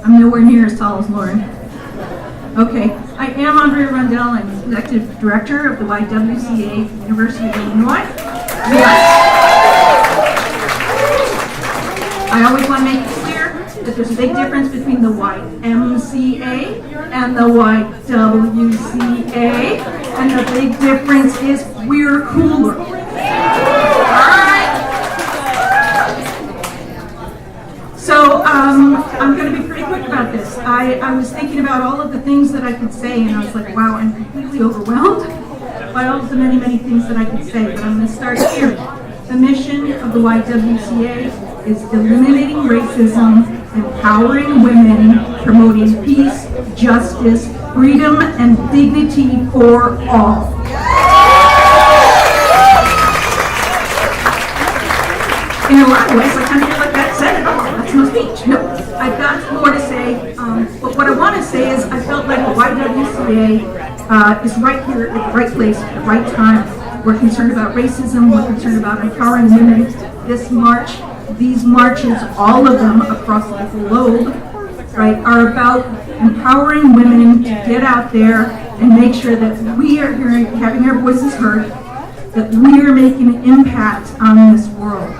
I'm nowhere near as tall as Lauren. Okay, I am Andrea Rundell. I'm Executive Director of the YWCA, University of Illinois. Yes. I always want to make it clear that there's a big difference between the YMCA and the YWCA, and the big difference is we're cooler. Alright? So, I'm going to be pretty quick about this. I was thinking about all of the things that I could say, and I was like, wow, I'm completely overwhelmed by all of the many, many things that I could say, but I'm going to start here. The mission of the YWCA is eliminating racism, empowering women, promoting peace, justice, freedom, and dignity for all. In a lot of ways, I kind of feel like that said it all. That's no speech. No, I've got more to say, but what I want to say is I felt like the YWCA is right here at the right place at the right time. We're concerned about racism. We're concerned about empowering women. This march, these marches, all of them across the globe, right, are about empowering women to get out there and make sure that we are hearing, having our voices heard, that we are making an impact on this world.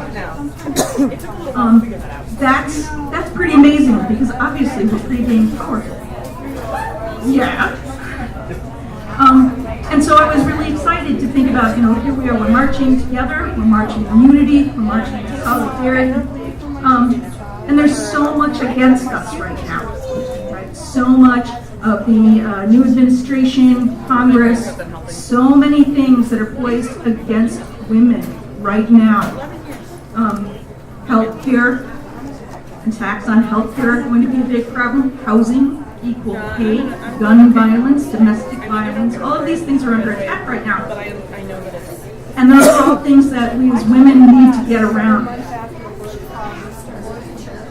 That's pretty amazing because obviously we're pretty dang powerful. Yeah. And so I was really excited to think about, here we are, we're marching together, we're marching in unity, we're marching in solidarity. And there's so much against us right now, right? So much of the new administration, Congress, so many things that are poised against women right now. Healthcare, attacks on healthcare are going to be a big problem. Housing, equal pay, gun violence, domestic violence, all of these things are under attack right now. And those are all things that we as women need to get around.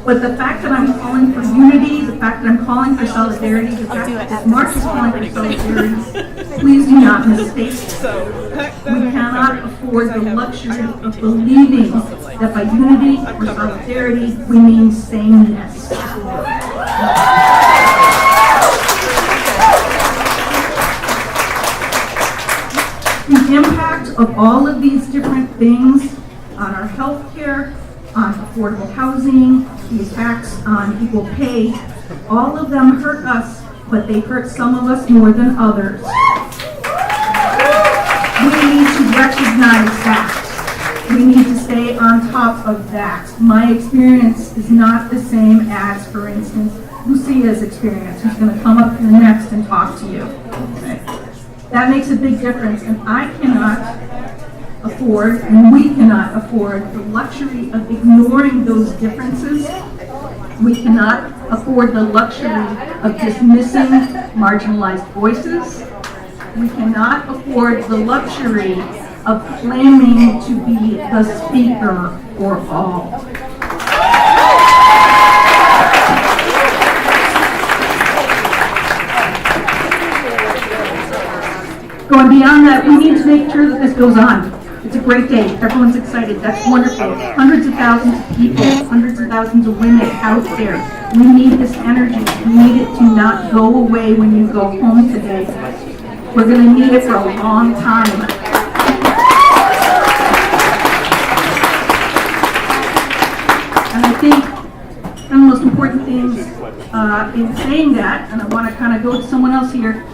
But the fact that I'm calling for unity, the fact that I'm calling for solidarity, the fact that this march is calling for solidarity, please do not mistake it. We cannot afford the luxury of believing that by unity or solidarity, we mean sameness. The impact of all of these different things on our health care, on affordable housing, the attacks on equal pay, all of them hurt us, but they hurt some of us more than others. We need to recognize that. We need to stay on top of that. My experience is not the same as, for instance, Lucia's experience, who's going to come up here next and talk to you. Okay. That makes a big difference, and I cannot afford, and we cannot afford, the luxury of ignoring those differences. We cannot afford the luxury of dismissing marginalized voices. We cannot afford the luxury of claiming to be the speaker for all. Going beyond that, we need to make sure that this goes on. It's a great day. Everyone's excited. That's wonderful. Hundreds of thousands of people, hundreds of thousands of women out there. We need this energy. We need it to not go away when you go home today. We're going to need it for a long time. And I think one of the most important things in saying that, and I want to kind of go to someone else here,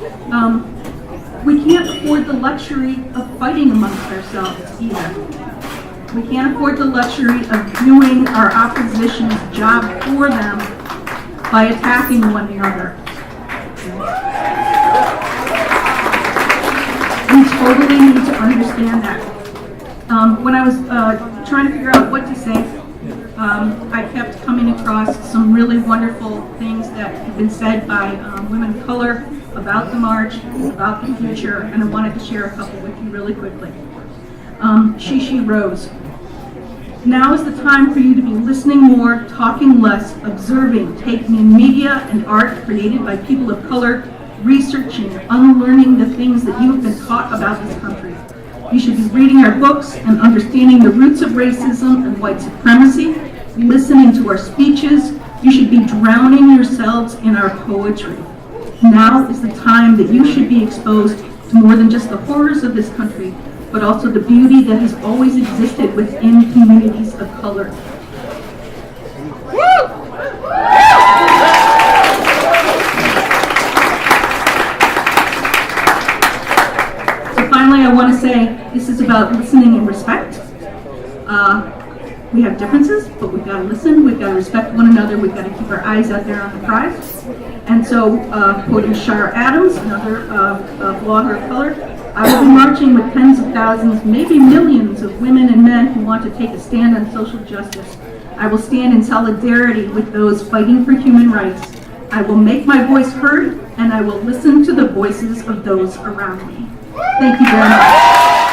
we can't afford the luxury of fighting amongst ourselves either. We can't afford the luxury of doing our opposition's job for them by attacking one another. We totally need to understand that. When I was trying to figure out what to say, I kept coming across some really wonderful things that have been said by women of color about the march, about the future, and I wanted to share a couple with you really quickly. She Rose. Now is the time for you to be listening more, talking less, observing, taking in media and art created by people of color, researching, unlearning the things that you have been taught about this country. You should be reading our books and understanding the roots of racism and white supremacy, listening to our speeches, You should be drowning yourselves in our poetry. Now is the time that you should be exposed to more than just the horrors of this country, but also the beauty that has always existed within communities of color. So finally, I want to say this is about listening and respect. We have differences, but we've got to listen, we've got to respect one another, we've got to keep our eyes out there on the prize. And so, quoting Shar Adams, another blogger of color, I will be marching with tens of thousands, maybe millions of women and men who want to take a stand on social justice. I will stand in solidarity with those fighting for human rights. I will make my voice heard, and I will listen to the voices of those around me. Thank you very much.